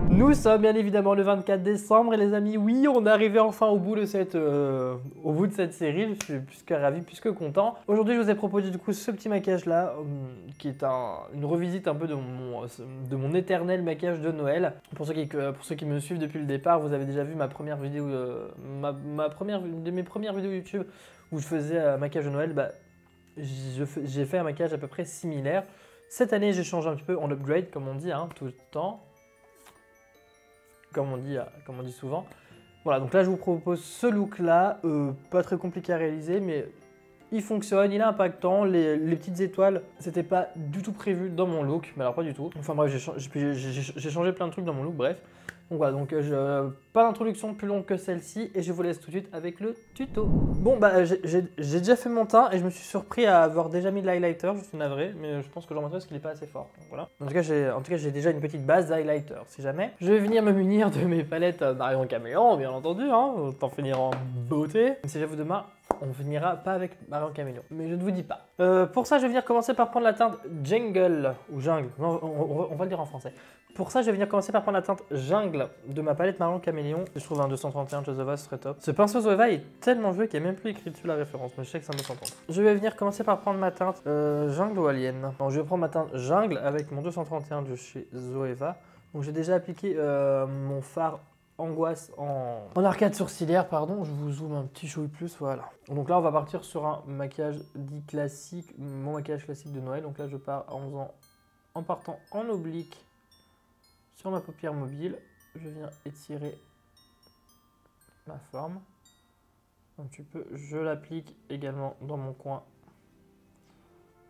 Nous sommes bien évidemment le 24 décembre et les amis, oui, on est arrivé enfin au bout de cette série. Je suis plus que ravi, plus que content. Aujourd'hui, je vous ai proposé du coup ce petit maquillage là, qui est une revisite un peu de mon éternel maquillage de Noël. Pour ceux qui me suivent depuis le départ, vous avez déjà vu ma première vidéo, une de mes premières vidéos YouTube où je faisais un maquillage de Noël. Bah, j'ai fait un maquillage à peu près similaire. Cette année, j'ai changé un petit peu en upgrade, comme on dit, hein, tout le temps. Comme on dit souvent. Voilà, donc là je vous propose ce look là, pas très compliqué à réaliser, mais il fonctionne, il est impactant. Les petites étoiles, c'était pas du tout prévu dans mon look, mais alors pas du tout. Enfin bref, j'ai changé plein de trucs dans mon look, bref. Donc voilà, pas d'introduction plus longue que celle-ci et je vous laisse tout de suite avec le tuto. Bon bah j'ai déjà fait mon teint et je me suis surpris à avoir déjà mis de l'highlighter, je suis navré, mais je pense que j'en mettrai parce qu'il n'est pas assez fort. Donc, voilà. En tout cas j'ai déjà une petite base d'highlighter si jamais. Je vais venir me munir de mes palettes Marion Caméléon bien entendu, hein, autant finir en beauté. Si j'avoue demain, on finira pas avec Marion Caméléon, mais je ne vous dis pas. Pour ça je vais venir commencer par prendre la teinte Jungle, ou Jungle, non, on va le dire en français. Pour ça, je vais venir commencer par prendre la teinte Jungle de ma palette Marion Caméléon. Je trouve un 231 chez Zoeva, ce serait top. Ce pinceau Zoeva est tellement joué qu'il n'y a même plus écrit dessus la référence, mais je sais que c'est un 230. Je vais venir commencer par prendre ma teinte Jungle ou Alien. Donc, je vais prendre ma teinte Jungle avec mon 231 de chez Zoeva. Donc j'ai déjà appliqué mon fard Angoisse en arcade sourcilière, pardon. Je vous zoome un petit chouille plus, voilà. Donc là, on va partir sur un maquillage dit classique, mon maquillage classique de Noël. Donc là, je pars en partant en oblique. Sur ma paupière mobile, je viens étirer ma forme un petit peu. Je l'applique également dans mon coin,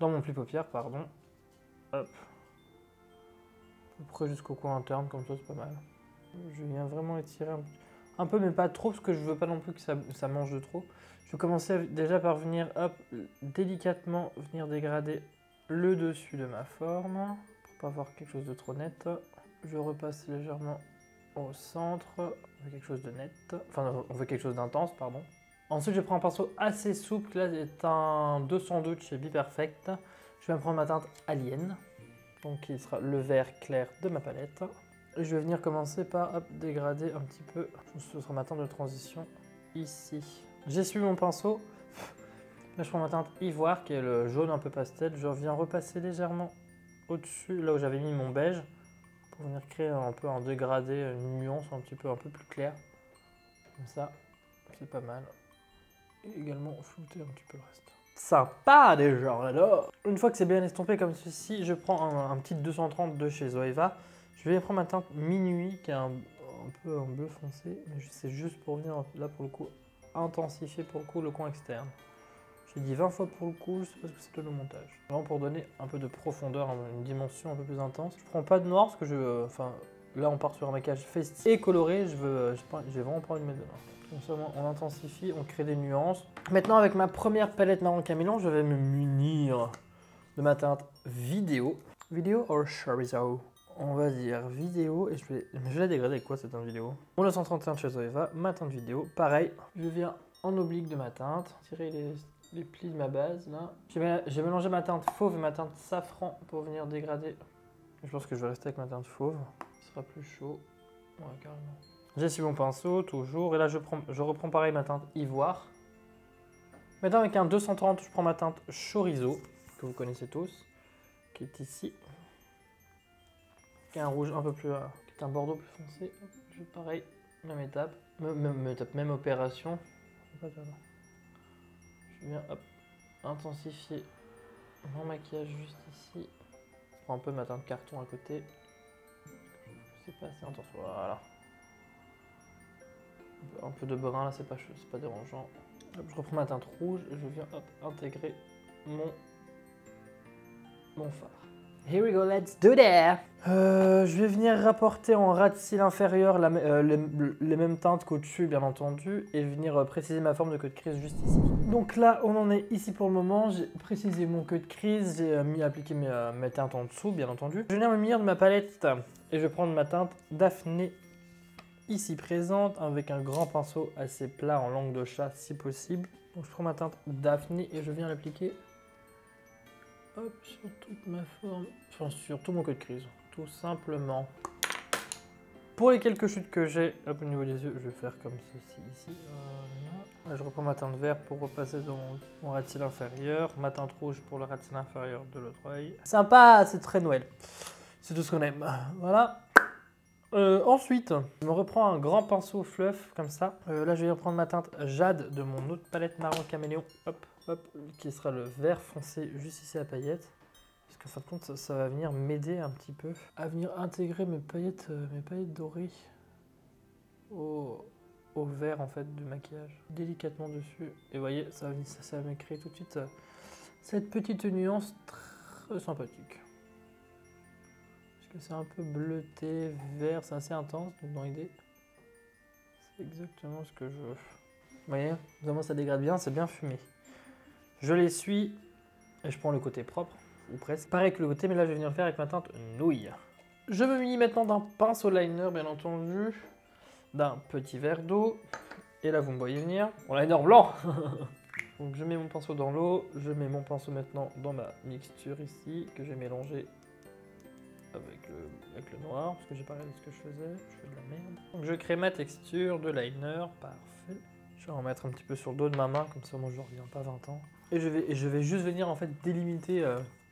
dans mon pli paupière, pardon. Hop. À peu près jusqu'au coin interne, comme ça c'est pas mal. Je viens vraiment étirer un peu, mais pas trop, parce que je veux pas non plus que ça mange de trop. Je vais commencer déjà par venir, hop, délicatement venir dégrader le dessus de ma forme, pour pas avoir quelque chose de trop net. Je repasse légèrement au centre, on veut quelque chose de net, enfin on veut quelque chose d'intense, pardon. Ensuite je prends un pinceau assez souple, là c'est un 202 de chez Be Perfect. Je vais prendre ma teinte Alien, donc qui sera le vert clair de ma palette. Et je vais venir commencer par dégrader un petit peu, ce sera ma teinte de transition ici. J'essuie mon pinceau, là je prends ma teinte Ivoire qui est le jaune un peu pastel, je viens repasser légèrement au-dessus, là où j'avais mis mon beige. Pour venir créer un peu un dégradé, une nuance un peu plus claire. Comme ça, c'est pas mal. Et également flouter un petit peu le reste. Sympa déjà, alors. Une fois que c'est bien estompé comme ceci, je prends un petit 230 de chez Zoeva. Je vais prendre ma teinte Minuit qui est un peu un bleu foncé. Mais c'est juste pour venir là pour le coup intensifier pour le coup le coin externe. J'ai dit 20 fois pour le coup, je sais pas ce que c'est le montage. Vraiment pour donner un peu de profondeur, une dimension un peu plus intense. Je prends pas de noir parce que là on part sur un maquillage festif et coloré, j'ai vraiment pas envie de mettre de noir. Comme ça on intensifie, on crée des nuances. Maintenant avec ma première palette Marion Caméléon, je vais me munir de ma teinte Vidéo. Vidéo or Chorizo? On va dire Vidéo et je vais la dégrader avec quoi cette teinte Vidéo? Mon 931 chez Zoeva, ma teinte Vidéo. Pareil, je viens en oblique de ma teinte, tirer les plis de ma base là. J'ai mélangé ma teinte fauve et ma teinte safran pour venir dégrader. Je pense que je vais rester avec ma teinte fauve, ce sera plus chaud. Ouais, carrément. J'essuie mon pinceau toujours et là je reprends pareil ma teinte Ivoire. Maintenant avec un 230 je prends ma teinte Chorizo que vous connaissez tous, qui est ici. Qui est un rouge un peu plus, qui est un bordeaux plus foncé. Je fais pareil, même étape, même opération. Je viens intensifier mon maquillage juste ici. Je prends un peu ma teinte carton à côté. C'est pas assez intense, voilà. Un peu de brun là, c'est pas dérangeant. Hop, je reprends ma teinte rouge et je viens intégrer mon fard. Here we go, let's do that! Je vais venir rapporter en ras de cils inférieur les mêmes teintes qu'au-dessus, bien entendu, et venir préciser ma forme de queue de crise juste ici. Donc là, on en est ici pour le moment. J'ai précisé mon queue de crise, j'ai appliqué mes teintes en dessous, bien entendu. Je viens me munir de ma palette et je vais prendre ma teinte Daphné ici présente avec un grand pinceau assez plat en langue de chat si possible. Donc je prends ma teinte Daphné et je viens l'appliquer hop, sur toute ma forme, enfin sur tout mon code crise, tout simplement. Pour les quelques chutes que j'ai, hop, au niveau des yeux, je vais faire comme ceci ici. Là, je reprends ma teinte verte pour repasser dans mon ras de cils inférieur, ma teinte rouge pour le ras de cils inférieur de l'autre œil. Sympa, c'est très Noël. C'est tout ce qu'on aime. Voilà. Ensuite, je me reprends un grand pinceau fluff comme ça. Là, je vais reprendre ma teinte jade de mon autre palette marron caméléon. Hop, hop, qui sera le vert foncé juste ici à paillettes. Parce qu'en fin de compte, ça va venir m'aider un petit peu à venir intégrer mes paillettes dorées au vert en fait du maquillage. Délicatement dessus. Et vous voyez, ça va me créer tout de suite cette petite nuance très sympathique. C'est un peu bleuté, vert, c'est assez intense, donc dans l'idée, c'est exactement ce que je veux. Vous voyez, vraiment ça dégrade bien, c'est bien fumé. Je l'essuie et je prends le côté propre, ou presque. Pareil que le côté, mais là je vais venir le faire avec ma teinte nouille. Je me munis maintenant d'un pinceau liner, bien entendu, d'un petit verre d'eau, et là vous me voyez venir, mon liner blanc. Donc je mets mon pinceau dans l'eau, je mets mon pinceau maintenant dans ma mixture ici, que j'ai mélangé avec le noir, parce que j'ai pas regardé ce que je fais de la merde. Donc je crée ma texture de liner, parfait. Je vais en mettre un petit peu sur le dos de ma main, comme ça moi je ne reviens pas 20 ans. Et je vais juste venir en fait délimiter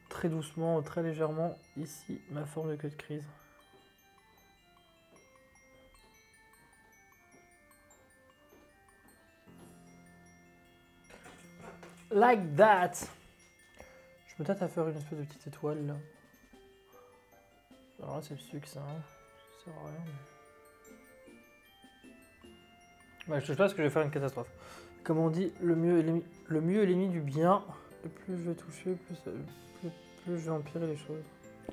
très doucement, très légèrement, ici, ma forme de queue de crise. Like that! Je me tâte à faire une espèce de petite étoile là. Alors là c'est le sucre ça, hein. Ça sert à rien. Ouais, je sais pas ce que je vais faire une catastrophe. Comme on dit, le mieux est l'ennemi du bien. Et plus je vais toucher, plus je vais empirer les choses.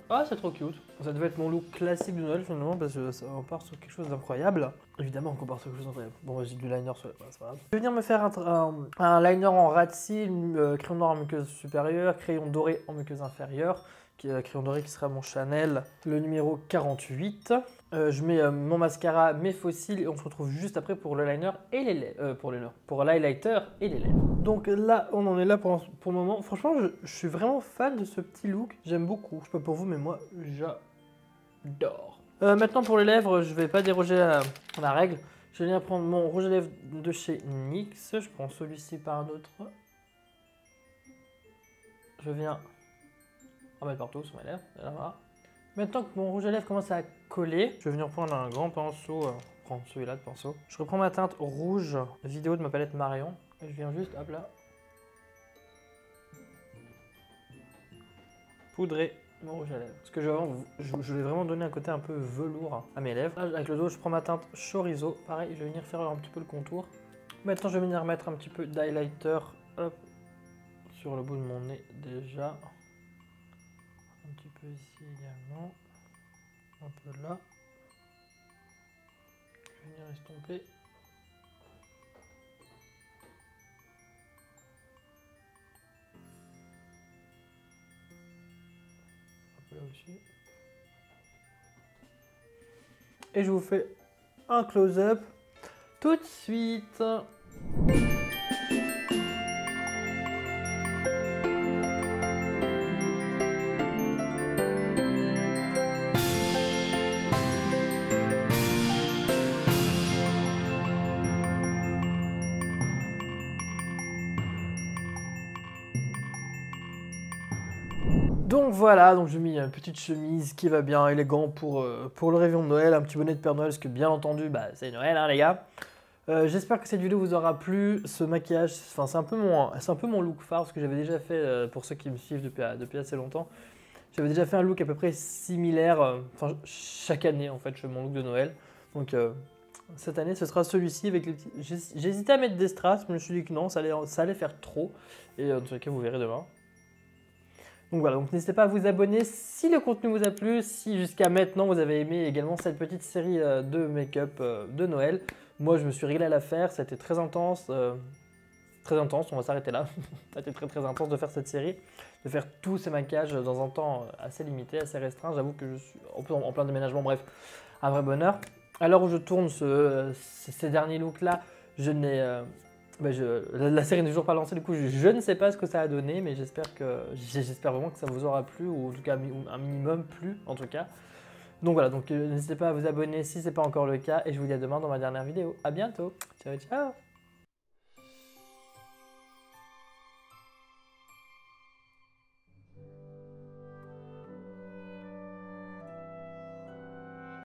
Ah, c'est trop cute. Ça devait être mon look classique de Noël finalement parce que ça part sur quelque chose d'incroyable. Évidemment qu'on part sur quelque chose d'incroyable. Bon, j'ai du liner sur les c'est pas grave. Je vais venir me faire un liner en ras de cils, crayon noir en muqueuse supérieure, crayon doré en muqueuse inférieure. Crayon doré qui sera mon Chanel, le numéro 48. Je mets mon mascara, mes faux cils et on se retrouve juste après pour le liner et les lèvres. Pour l'highlighter et les lèvres. Donc là, on en est là pour le moment. Franchement, je suis vraiment fan de ce petit look. J'aime beaucoup. Je sais pas pour vous, mais moi, j'adore. Maintenant, pour les lèvres, je vais pas déroger à la règle. Je vais venir prendre mon rouge à lèvres de chez NYX. Je prends celui-ci par un autre. Je viens en mettre partout sur ma lèvre. Voilà. Maintenant que mon rouge à lèvres commence à coller, je vais venir prendre un grand pinceau, prendre celui-là de pinceau. Je reprends ma teinte rouge vidéo de ma palette Marion et je viens juste, hop là, poudrer mon rouge à lèvres. Parce que je voulais vraiment donner un côté un peu velours à mes lèvres. Là, avec le dos, je prends ma teinte chorizo. Pareil, je vais venir faire un petit peu le contour. Maintenant, je vais venir mettre un petit peu d'highlighter, hop, sur le bout de mon nez déjà. Un petit peu ici également, un peu là. Je vais venir estomper. Un peu là aussi. Et je vous fais un close-up tout de suite. Donc voilà, donc j'ai mis une petite chemise qui va bien, élégant pour le réveillon de Noël, un petit bonnet de Père Noël, parce que bien entendu, bah, c'est Noël hein les gars. J'espère que cette vidéo vous aura plu, ce maquillage, enfin c'est un peu mon look phare, parce que j'avais déjà fait, pour ceux qui me suivent depuis assez longtemps, j'avais déjà fait un look à peu près similaire, enfin chaque année en fait je fais mon look de Noël. Donc cette année ce sera celui-ci avec les petits... J'hésitais à mettre des strass, mais je me suis dit que non, ça allait faire trop, et dans tous les cas vous verrez demain. Donc voilà, donc n'hésitez pas à vous abonner si le contenu vous a plu, si jusqu'à maintenant vous avez aimé également cette petite série de make-up de Noël. Moi je me suis régalé à la faire, ça a été très intense, on va s'arrêter là. Ça a été très intense de faire cette série, de faire tous ces maquillages dans un temps assez limité, assez restreint. J'avoue que je suis en plein déménagement, bref, un vrai bonheur. À l'heure où je tourne ces derniers looks là, je n'ai La série n'est toujours pas lancée, du coup je ne sais pas ce que ça a donné, mais j'espère vraiment que ça vous aura plu, ou en tout cas un minimum plu en tout cas. Donc voilà, donc n'hésitez pas à vous abonner si ce n'est pas encore le cas, et je vous dis à demain dans ma dernière vidéo. À bientôt, ciao ciao.